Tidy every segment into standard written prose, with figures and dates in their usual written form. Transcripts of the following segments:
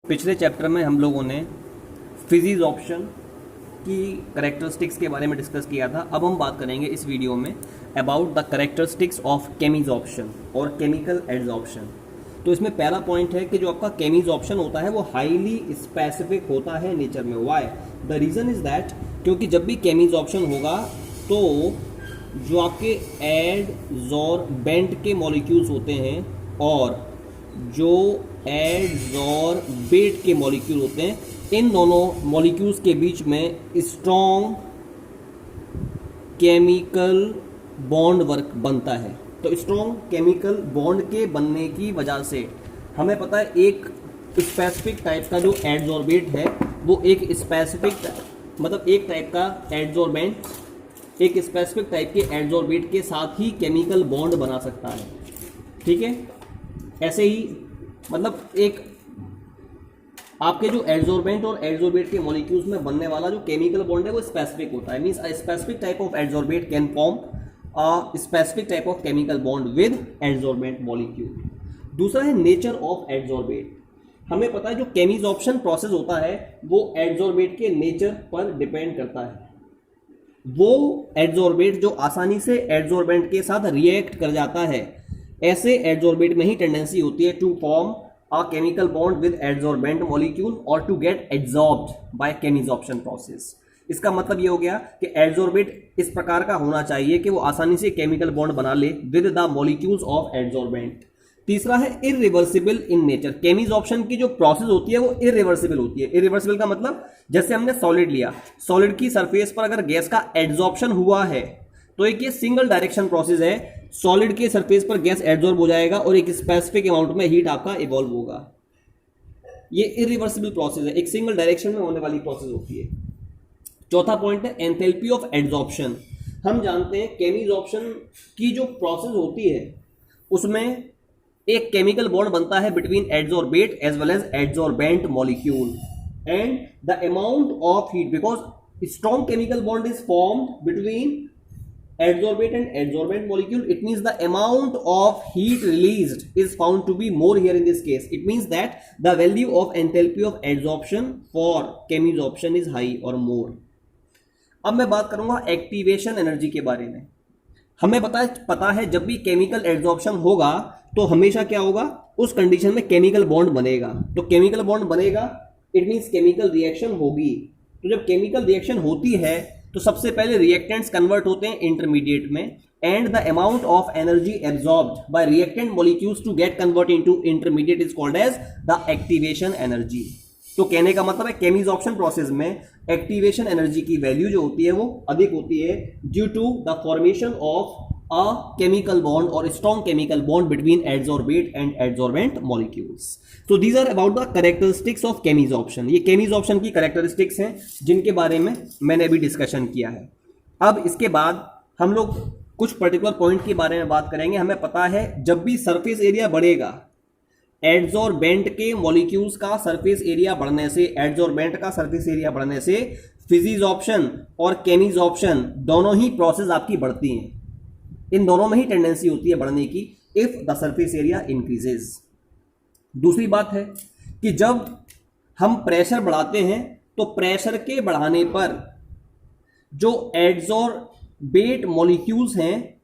पिछले चैप्टर में हम लोगों ने फिजिज़ॉप्शन की करेक्टरिस्टिक्स के बारे में डिस्कस किया था। अब हम बात करेंगे इस वीडियो में अबाउट द करेक्टरिस्टिक्स ऑफ केमिज़ॉप्शन और केमिकल एडजॉर्प्शन। तो इसमें पहला पॉइंट है कि जो आपका केमिज़ॉप्शन होता है वो हाईली स्पेसिफिक होता है नेचर में। Why? The reason is that क्योंकि जब भी केमिज़ॉप्शन होगा तो जो आपके एडजॉर्बेंट के मॉलिक्यूल्स होते हैं और जो एडजॉर्बेट के मॉलिक्यूल होते हैं, इन दोनों मॉलिक्यूल्स के बीच में स्ट्रॉन्ग केमिकल बॉन्ड वर्क बनता है। तो स्ट्रॉन्ग केमिकल बॉन्ड के बनने की वजह से हमें पता है एक स्पेसिफिक टाइप का जो एडजॉर्बेट है वो एक स्पेसिफिक मतलब एक टाइप का एडजॉर्बेंट एक स्पेसिफिक टाइप के एडजॉर्बेट के साथ ही केमिकल बॉन्ड बना सकता है। ठीक है, ऐसे ही मतलब एक आपके जो एडजॉर्बेंट और एडजॉर्बेट के मॉलिक्यूल्स में बनने वाला जो केमिकल बॉन्ड है वो स्पेसिफिक होता है। Means a specific type of adsorbate can form a specific type of chemical bond with adsorbent molecule. दूसरा है नेचर ऑफ एडजॉर्बेट। हमें पता है जो केमिज़ॉप्शन प्रोसेस होता है वो एडजॉर्बेट के नेचर पर डिपेंड करता है। वो एडजॉर्बेट जो आसानी से एडजॉर्बेंट के साथ रिएक्ट कर जाता है, ऐसे एडजॉर्बेट में ही टेंडेंसी होती है to form a chemical bond with adsorbent molecule or to get absorbed by chemisorption process. इसका मतलब ये हो गया कि एडजॉर्बेट इस प्रकार का होना चाहिए कि वो आसानी से केमिकल बॉन्ड बना ले with the molecules of adsorbent. तीसरा है इरिवर्सिबल इन नेचर। केमिज़ॉप्शन की जो प्रोसेस होती है वो इरिवर्सिबल होती है। इरिवर्सिबल का मतलब जैसे हमने सॉलिड लिया, सॉलिड की सरफेस पर अगर गैस का एडजॉर्प्शन हुआ है तो एक ये सिंगल डायरेक्शन प्रोसेस है। सॉलिड के सरफेस पर गैस एडजॉर्ब हो जाएगा और एक स्पेसिफिक अमाउंट में हीट आपका इवॉल्व होगा। ये इरिवर्सिबल प्रोसेस है, एक सिंगल डायरेक्शन में होने वाली प्रोसेस होती है। चौथा पॉइंट है एंथैल्पी ऑफ एडजॉर्प्शन। हम जानते हैं केमिज़ॉप्शन की जो प्रोसेस होती है उसमें एक केमिकल बॉन्ड बनता है between adsorbate as well as adsorbent molecule and the amount of heat, because strong chemical bond is formed between adsorbate and adsorbent molecule, it means the amount of heat released is found to be more here in this case. It means that the value of enthalpy of adsorption for chemisoption is high or more. अब मैं बात करूंगा activation energy के बारे में। हमें पता है जब भी केमिकल एडजॉर्प्शन होगा तो हमेशा क्या होगा, उस कंडीशन में केमिकल बॉन्ड बनेगा। तो केमिकल बॉन्ड बनेगा इट मीन्स केमिकल रिएक्शन होगी। तो जब केमिकल रिएक्शन होती है तो सबसे पहले रिएक्टेंट्स कन्वर्ट होते हैं इंटरमीडिएट में and the amount of energy absorbed by reactant molecules to get convert into intermediate is called as the activation energy. तो कहने का मतलब है केमिज़ॉप्शन प्रोसेस में एक्टिवेशन एनर्जी की वैल्यू जो होती है वो अधिक होती है due to the formation of a chemical bond or strong chemical bond between adsorbate and adsorbent molecules. So these are about the characteristics of chemisoption. ये chemisoption की characteristics हैं जिनके बारे में मैंने अभी डिस्कशन किया है। अब इसके बाद हम लोग कुछ पर्टिकुलर पॉइंट के बारे में बात करेंगे। हमें पता है जब भी सरफेस एरिया बढ़ेगा, एडजॉर्बेंट के मॉलिक्यूल्स का सरफेस एरिया बढ़ने से, एडजॉर्बेंट का सरफेस एरिया बढ़ने से फिजिज़ॉप्शन और केमिज़ॉप्शन दोनों ही प्रोसेस आपकी बढ़ती हैं। इन दोनों में ही टेंडेंसी होती है बढ़ने की if the surface area increases. दूसरी बात है कि जब हम प्रेशर बढ़ाते हैं तो प्रेशर के बढ़ाने पर जो एडजॉर्बेट मॉलिक्यूल्स हैं,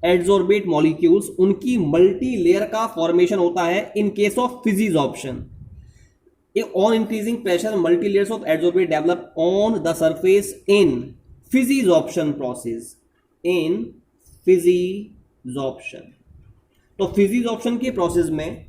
एडजॉर्बेट मॉलिक्यूल्स, उनकी मल्टी लेयर का फॉर्मेशन होता है in case of physisorption. On increasing pressure multi layers of adsorbate develop on the surface in physisorption process. In physisorption, तो फिजिज़ॉप्शन के प्रोसेस में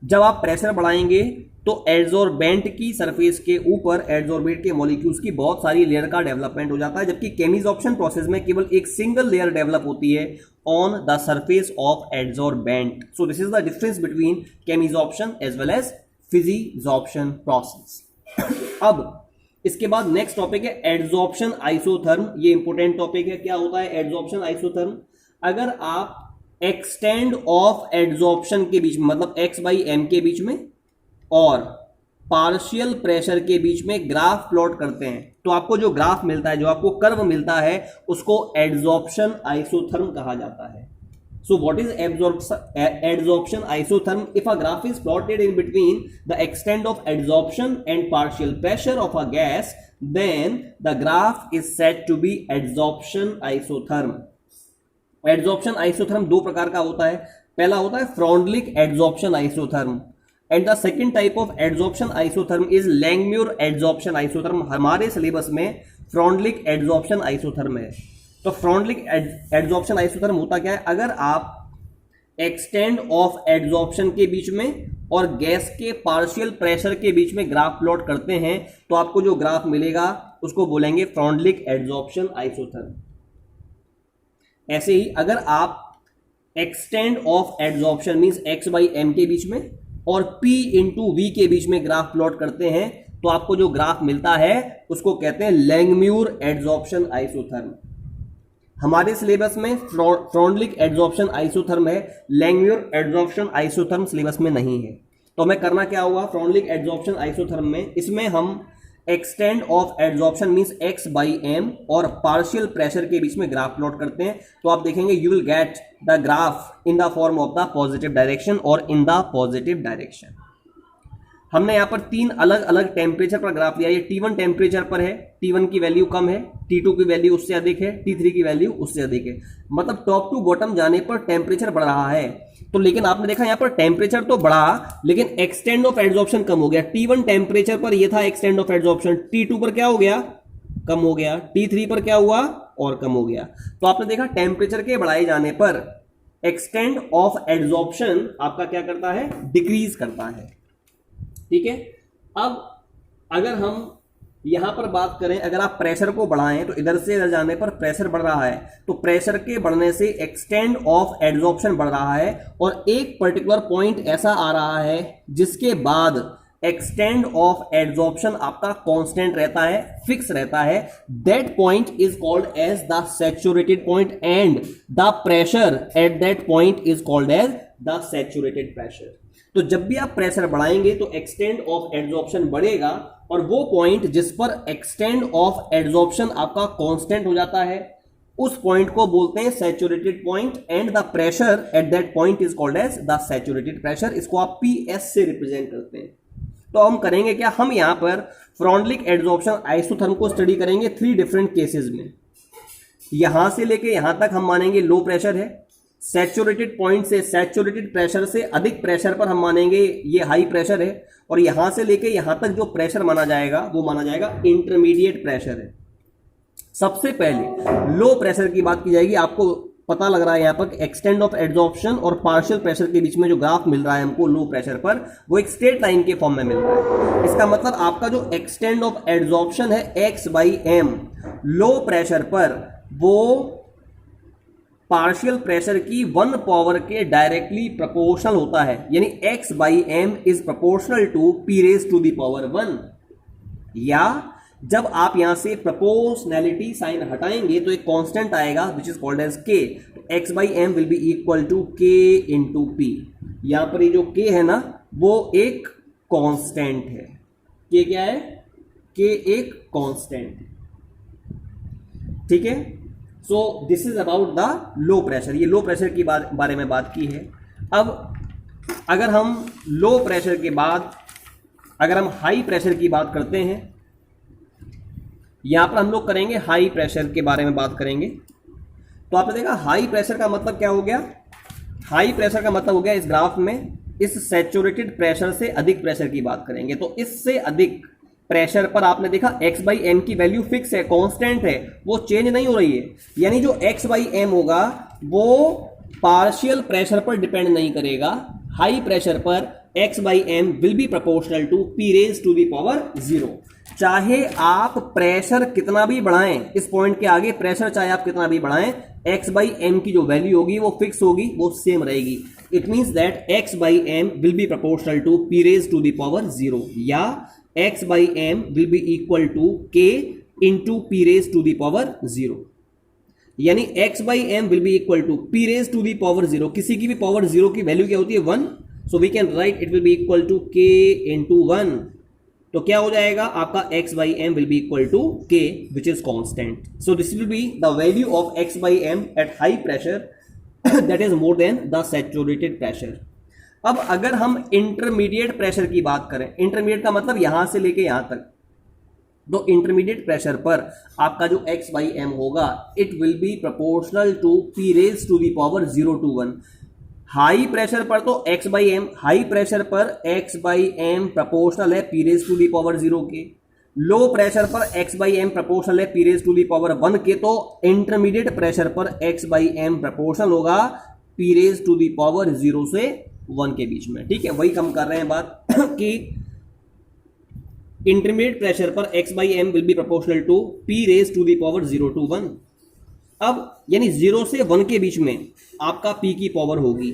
जब आप प्रेशर बढ़ाएंगे तो एडजॉर्बेंट की सरफेस के ऊपर एडजॉर्बेट के मॉलिक्यूल्स की बहुत सारी लेयर का डेवलपमेंट हो जाता है, जबकि केमिज़ॉप्शन प्रोसेस में केवल एक सिंगल लेयर डेवलप होती है on the surface of adsorbent. So this is the difference between chemisorption as well as physisorption process. अब इसके बाद नेक्स्ट टॉपिक है एडजॉर्प्शन आइसोथर्म। ये इंपॉर्टेंट टॉपिक है। क्या होता है एडजॉर्प्शन आइसोथर्म? अगर आप एक्सटेंड ऑफ एडजॉर्प्शन के बीच में, मतलब x बाई एम के बीच में और पार्शियल प्रेशर के बीच में ग्राफ प्लॉट करते हैं तो आपको जो ग्राफ मिलता है, जो आपको कर्व मिलता है, उसको एडजॉर्प्शन आइसोथर्म कहा जाता है। So what is adsorption isotherm? If a graph is plotted in between the extent of adsorption and partial pressure of a gas, then the graph is said to be adsorption isotherm. Adsorption isotherm दो प्रकार का होता है. पहला होता है Freundlich adsorption isotherm and the second type of adsorption isotherm is Langmuir adsorption isotherm. हमारे syllabus में Freundlich adsorption isotherm है. तो फ्रॉन्टलिक एडजॉर्प्शन आइसोथर्म होता क्या है? अगर आप एक्सटेंड ऑफ एडजॉर्प्शन के बीच में और गैस के पार्शियल प्रेशर के बीच में ग्राफ प्लॉट करते हैं तो आपको जो ग्राफ मिलेगा उसको बोलेंगे फ्रॉन्टलिक एडजॉर्प्शन आइसोथर्म. ऐसे ही अगर आप extent of adsorption means X by M के बीच में और पी इंटू वी के बीच में ग्राफ प्लॉट करते हैं तो आपको जो ग्राफ मिलता है उसको कहते हैं लैंगम्यूर एडजॉर्प्शन आइसोथर्म. हमारे सिलेबस में फ्रॉन्टलिक एडजॉर्प्शन आइसोथर्म है, लैंगम्यूर एडजॉर्प्शन आइसोथर्म सिलेबस में नहीं है. तो हमें करना क्या हुआ फ्रॉन्टलिक एडजॉर्प्शन आइसोथर्म में? इसमें हम extent of adsorption means X by M और पार्शियल प्रेशर के बीच में ग्राफ प्लॉट करते हैं. तो आप देखेंगे you will get the graph in the form of the positive direction और इन द पॉजिटिव डायरेक्शन. हमने यहाँ पर तीन अलग अलग टेम्परेचर पर ग्राफ लिया. ये T1 टेम्परेचर पर है, T1 की वैल्यू कम है, T2 की वैल्यू उससे अधिक है, T3 की वैल्यू उससे अधिक है. मतलब टॉप टू बॉटम जाने पर टेम्परेचर बढ़ रहा है. तो लेकिन आपने देखा यहाँ पर टेम्परेचर तो बढ़ा लेकिन एक्सटेंड ऑफ एडजॉर्प्शन कम हो गया. T1 टेम्परेचर पर यह था एक्सटेंड ऑफ एडजॉर्प्शन, T2 पर क्या हो गया? कम हो गया. T3 पर क्या हुआ? और कम हो गया. तो आपने देखा टेम्परेचर के बढ़ाए जाने पर एक्सटेंड ऑफ एडजॉर्प्शन आपका क्या करता है? डिक्रीज करता है. ठीक है. अब अगर हम यहां पर बात करें, अगर आप प्रेशर को बढ़ाएं तो इधर से इधर जाने पर प्रेशर बढ़ रहा है, तो प्रेशर के बढ़ने से एक्सटेंड ऑफ एडजॉर्प्शन बढ़ रहा है और एक पर्टिकुलर पॉइंट ऐसा आ रहा है जिसके बाद एक्सटेंड ऑफ एडजॉर्प्शन आपका कांस्टेंट रहता है, फिक्स रहता है. That point is called as the saturated point and the pressure at that point is called as the saturated pressure. तो जब भी आप प्रेशर बढ़ाएंगे तो एक्सटेंड ऑफ एडजॉर्प्शन बढ़ेगा और वो पॉइंट जिस पर एक्सटेंड ऑफ एडजॉर्प्शन आपका कांस्टेंट हो जाता है उस पॉइंट को बोलते हैं saturated point and the pressure at that point is called as the saturated pressure. इसको आप PS से रिप्रेजेंट करते हैं. तो हम करेंगे क्या? हम यहां पर फ्रॉन्टलिक एडजॉर्प्शन आइसोथर्म को स्टडी करेंगे 3 डिफरेंट केसेस में. यहां से लेके यहां तक हम मानेंगे लो प्रेशर है, सैचुरेटेड पॉइंट से सैचुरेटेड प्रेशर से अधिक प्रेशर पर हम मानेंगे ये हाई प्रेशर है और यहां से लेके यहां तक जो प्रेशर माना जाएगा वो माना जाएगा इंटरमीडिएट प्रेशर है. सबसे पहले लो प्रेशर की बात की जाएगी. आपको पता लग रहा है यहाँ पर एक्सटेंड ऑफ एडजॉर्प्शन और पार्शियल प्रेशर के बीच में जो ग्राफ मिल रहा है हमको लो प्रेशर पर वो एक स्ट्रेट लाइन के फॉर्म में मिल रहा है. इसका मतलब आपका जो एक्सटेंड ऑफ एडजॉर्प्शन है X by M low pressure पर वो पार्शियल प्रेशर की 1 पावर के डायरेक्टली प्रोपोर्शनल होता है. यानी x by M is proportional to p raise to the power 1. या जब आप यहां से प्रोपोर्शनैलिटी साइन हटाएंगे तो एक कांस्टेंट आएगा which is called as k. x by M will be equal to k into p. यहां पर ये जो k है ना वो एक कांस्टेंट है. k क्या है? k एक कांस्टेंट है. ठीक है. सो this is about the low pressure. ये लो प्रेशर की बारे में बात की है. अब अगर हम लो प्रेशर के बाद अगर हम हाई प्रेशर की बात करते हैं, यहां पर हम लोग करेंगे हाई प्रेशर के बारे में बात करेंगे. तो आपने देखा हाई प्रेशर का मतलब क्या हो गया? हाई प्रेशर का मतलब हो गया इस ग्राफ में इस सैचुरेटेड प्रेशर से अधिक प्रेशर की बात करेंगे. तो इससे अधिक प्रेशर पर आपने देखा x बाई एम की वैल्यू फिक्स है, कांस्टेंट है, वो चेंज नहीं हो रही है. यानी जो x बाई एम होगा वो पार्शियल प्रेशर पर डिपेंड नहीं करेगा. हाई प्रेशर पर x by M will be proportional to p raise to the power 0. चाहे आप प्रेशर कितना भी बढ़ाएं, इस पॉइंट के आगे प्रेशर चाहे आप कितना भी बढ़ाएं, x बाई एम की जो वैल्यू होगी वो फिक्स होगी, वो सेम रहेगी. It means that x by M will be proportional to p raise to the power 0 या x by m will be equal to k into p raised to the power 0. यानी x by m will be equal to p raised to the power 0. किसी की भी power 0 की value क्या होती है? 1. So we can write it will be equal to k into 1. तो क्या हो जाएगा आपका x by m will be equal to k which is constant. So this will be the value of x by m at high pressure that is more than the saturated pressure. अब अगर हम intermediate pressure की बात करें, intermediate का मतलब यहां से लेके यहां तक, तो इंटरमीडिएट प्रेशर पर आपका जो x/m होगा it will be proportional to p raise to the power 0 to 1। High pressure पर तो x/m, हाई प्रेशर पर x/m प्रोपोर्शनल है p raise to the power 0 के, लो प्रेशर पर x/m प्रोपोर्शनल है p raise to the power 1 के, तो intermediate pressure पर x/m प्रोपोर्शनल होगा p raise to the power 0 से 1 के बीच में। ठीक है, वही हम कर रहे हैं बात कि इंटरमीडिएट प्रेशर पर x/m will be proportional to p raise to the power 0 to 1। अब यानी 0 से 1 के बीच में आपका p की पावर होगी,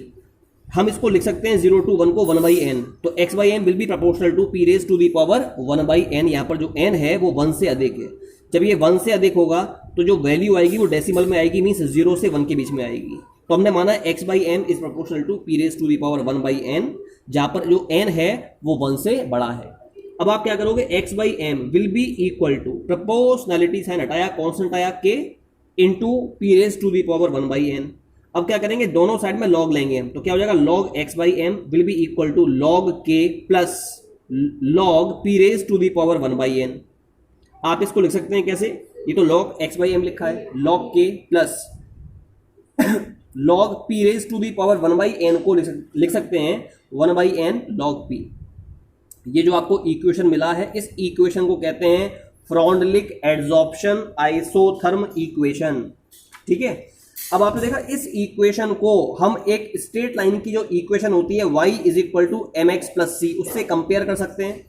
हम इसको लिख सकते हैं 0 to 1 को 1/n, तो x/m will be proportional to p raise to the power 1/n। यहाँ पर जो n है वो 1 से अधिक है, जब ये 1 से अधिक होगा तो जो वैल्यू आएगी वो डेसिमल में आएगी, मीन्स 0 से 1 के बीच में आएगी। तो हमने माना x/m is proportional to p raise to the power 1/n, जहाँ पर जो n है वो 1 से बड़ा है। अब आप क्या करोगे, x/m will be equal to, proportionality sign हटाया, कॉन्स्टेंट आया k into p raise to the power 1/n। अब क्या करेंगे, दोनों साइड में लॉग लेंगे हम, तो क्या हो जाएगा log x/m will be equal to log k plus log p raise to the power 1/n। आप इसको लिख सकते हैं कैसे, ये तो log x/m लिखा है, log k plus log p raise to the power 1/n को लिख सकते हैं 1/n log p। ये जो आपको इक्वेशन मिला है, इस इक्वेशन को कहते हैं फ्रॉन्डलिक एड्सॉर्प्शन आइसोथर्म इक्वेशन। ठीक है, अब आपने देखा इस इक्वेशन को हम एक स्ट्रेट लाइन की जो इक्वेशन होती है y is equal to mx plus c, उससे कंपेयर कर सकते हैं।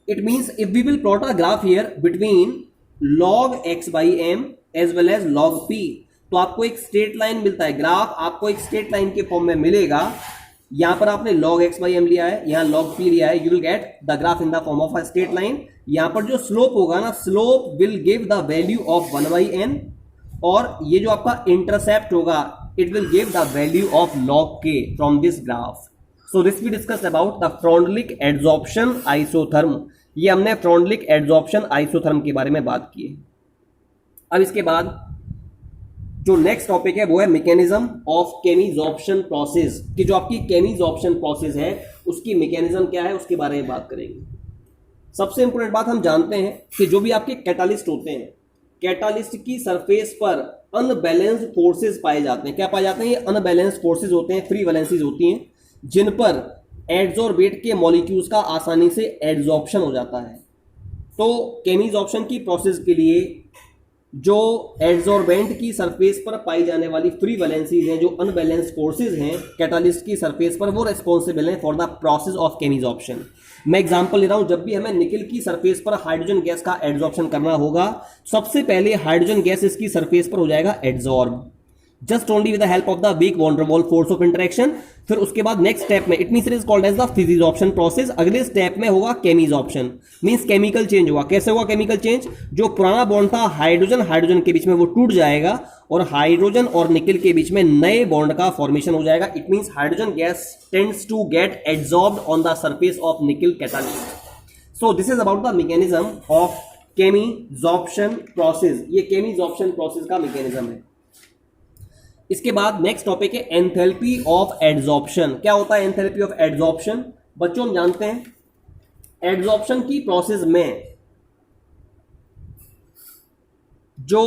It means if we will plot a graph here between log x/m as well as log p, तो आपको एक स्ट्रेट लाइन मिलता है, ग्राफ आपको एक स्ट्रेट लाइन के फॉर्म में मिलेगा। यहां पर आपने log x/m लिया है, यहां log p लिया है, you will get the graph in the form of a straight line. यहां पर जो स्लोप होगा ना, slope will give the value of 1/n, और ये जो आपका इंटरसेप्ट होगा it will give the value of log k from this graph. So this we discuss about the Freundlich adsorption isotherm. ये हमने फ्रॉन्डलिक एड्सॉर्प्शन आइसोथर्म के बारे में बात की है। अब इसके बाद जो नेक्स्ट टॉपिक है वो है मैकेनिज्म ऑफ केमिसॉर्प्शन प्रोसेस, कि जो आपकी केमिसॉर्प्शन प्रोसेस है उसकी मैकेनिज्म क्या है उसके बारे में बात करेंगे। सबसे इंपॉर्टेंट बात, हम जानते हैं कि जो भी आपके कैटालिस्ट होते हैं, कैटालिस्ट की सरफेस पर अनबैलेंस्ड फोर्सेस पाए जाते हैं। क्या पाए जाते हैं, ये अनबैलेंस्ड फोर्सेस होते हैं, फ्री वैलेंसीज होती हैं, जिन पर एड्सॉर्बेट के मॉलिक्यूल्स का आसानी से एड्सॉर्प्शन हो जाता है। तो केमिसॉर्प्शन की प्रोसेस के लिए जो एड्सॉर्बेंट की सरफेस पर पाई जाने वाली फ्री वैलेंसीज हैं, जो अनबैलेंस्ड फोर्सेज हैं कैटालिस्ट की सरफेस पर, वो रेस्पॉन्सिबल हैं for the process of chemisorption. मैं एग्जांपल ले रहा हूं, जब भी हमें निकल की सरफेस पर हाइड्रोजन गैस का एड्सॉर्प्शन करना होगा, सबसे पहले हाइड्रोजन गैस इसकी सरफेस पर हो जाएगा adsorb, just only with the help of the weak van der Waals force of interaction. फिर उसके बाद नेक्स्ट स्टेप में it means it is called as the physisorption process. अगले स्टेप में होगा केमिसॉर्प्शन, मींस केमिकल चेंज होगा। कैसे होगा केमिकल चेंज, जो पुराना बॉन्ड था हाइड्रोजन हाइड्रोजन के बीच में वो टूट जाएगा और हाइड्रोजन और निकल के बीच में नए बॉन्ड का फॉर्मेशन हो जाएगा। It means hydrogen gas tends to get adsorbed on the surface of nickel catalyst. So this is about the mechanism of chemisorption process. ये केमिसॉर्प्शन प्रोसेस का मैकेनिज्म है। इसके बाद नेक्स्ट टॉपिक है एंथैल्पी ऑफ एड्सॉर्प्शन। क्या होता है enthalpy of adsorption? बच्चों हम जानते हैं एड्सॉर्प्शन की प्रोसेस में जो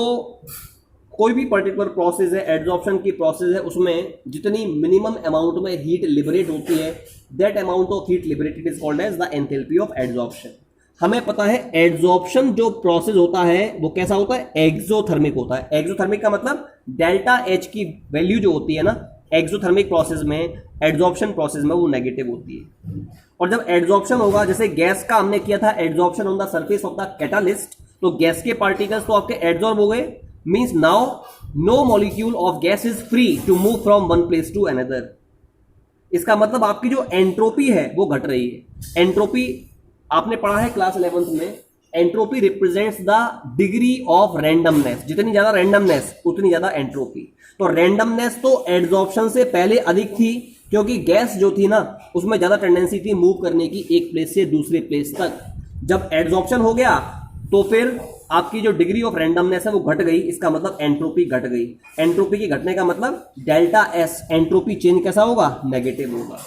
कोई भी पर्टिकुलर प्रोसेस है, एड्सॉर्प्शन की प्रोसेस है, उसमें जितनी मिनिमम अमाउंट में हीट लिबरेट होती है, that amount of heat liberated is called as the enthalpy of adsorption. हमें पता है एड्सॉर्प्शन जो प्रोसेस होता है वो कैसा होता है, एक्सोथर्मिक होता है। एक्सोथर्मिक का मतलब डेल्टा एच की वैल्यू जो होती है ना एक्सोथर्मिक प्रोसेस में, एड्सॉर्प्शन प्रोसेस में वो नेगेटिव होती है। और जब एड्सॉर्प्शन होगा, जैसे गैस का हमने किया था adsorption on the surface of the catalyst, तो गैस के पार्टिकल्स तो आपके एड्सॉर्ब हो गए, means now no molecule of gas is free to move from one place to another. इसका मतलब आपकी जो एंट्रोपी है वो घट रही है। एंट्रोपी आपने पढ़ा है क्लास 11th में, entropy represents the degree of randomness. जितनी ज्यादा रैंडमनेस उतनी ज्यादा एंट्रोपी। तो रैंडमनेस तो एड्सॉर्प्शन से पहले अधिक थी, क्योंकि गैस जो थी ना उसमें ज्यादा टेंडेंसी थी मूव करने की एक प्लेस से दूसरे प्लेस तक। जब एड्सॉर्प्शन हो गया तो फिर आपकी जो डिग्री ऑफ रैंडमनेस है वो घट गई, इसका मतलब एंट्रोपी घट गई। एंट्रोपी की घटने का मतलब डेल्टा एस, एंट्रोपी चेंज कैसा होगा, नेगेटिव होगा।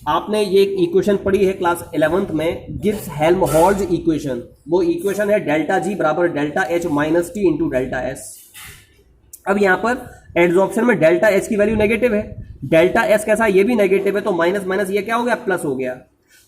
आपने ये एक इक्वेशन पढ़ी है क्लास 11th में, गिब्स हेल्महोल्ट्ज इक्वेशन। वो इक्वेशन है डेल्टा जी बराबर delta H minus T into delta S. अब यहां पर एड्सॉर्प्शन में डेल्टा एच की वैल्यू नेगेटिव है, डेल्टा एस कैसा है, ये भी नेगेटिव है, तो माइनस माइनस ये क्या हो गया, प्लस हो गया।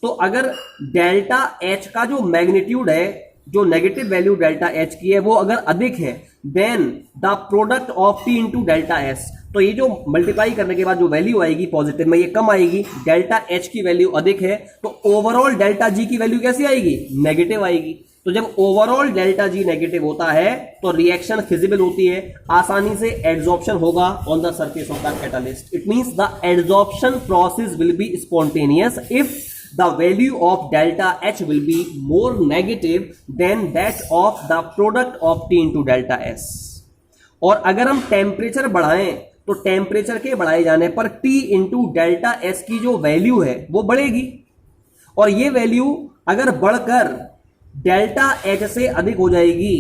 तो अगर डेल्टा एच का जो मैग्नीट्यूड है, जो नेगेटिव वैल्यू डेल्टा एच की है, वो अगर अधिक है, then the product of T into delta S, तो ये जो मल्टीप्लाई करने के बाद जो वैल्यू आएगी पॉजिटिव में, ये कम आएगी। डेल्टा एच की वैल्यू अधिक है तो ओवरऑल डेल्टा जी की वैल्यू कैसी आएगी, नेगेटिव आएगी। तो जब ओवरऑल डेल्टा जी नेगेटिव होता है तो रिएक्शन फिजिबल होती है, आसानी से एड्सॉर्प्शन होगा on the surface of the catalyst. It means the adsorption process will be spontaneous if the value of delta H will be more negative than that of the product of T into delta S। और अगर हम temperature बढ़ाएं तो temperature के बढ़ाए जाने पर T into delta S की जो वैल्यू है वो बढ़ेगी, और ये वैल्यू अगर बढ़कर डेल्टा H से अधिक हो जाएगी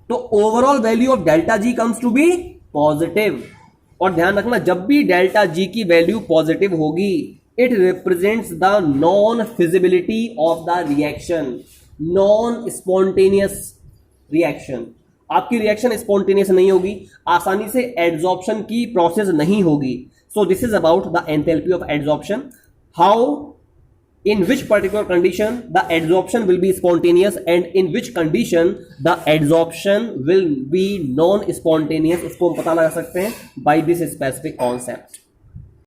तो overall value of delta G comes to be positive. और ध्यान रखना, जब भी डेल्टा G की वैल्यू पॉजिटिव होगी, it represents the non-feasibility of the reaction, non-spontaneous reaction। आपकी रिएक्शन स्पॉन्टेनियस नहीं होगी, आसानी से एड्सॉर्प्शन की प्रोसेस नहीं होगी। सो this is about the enthalpy of adsorption, how in which particular condition the adsorption will be spontaneous and in which condition the adsorption will be non spontaneous, उसको हम पता लगा सकते हैं by this specific concept।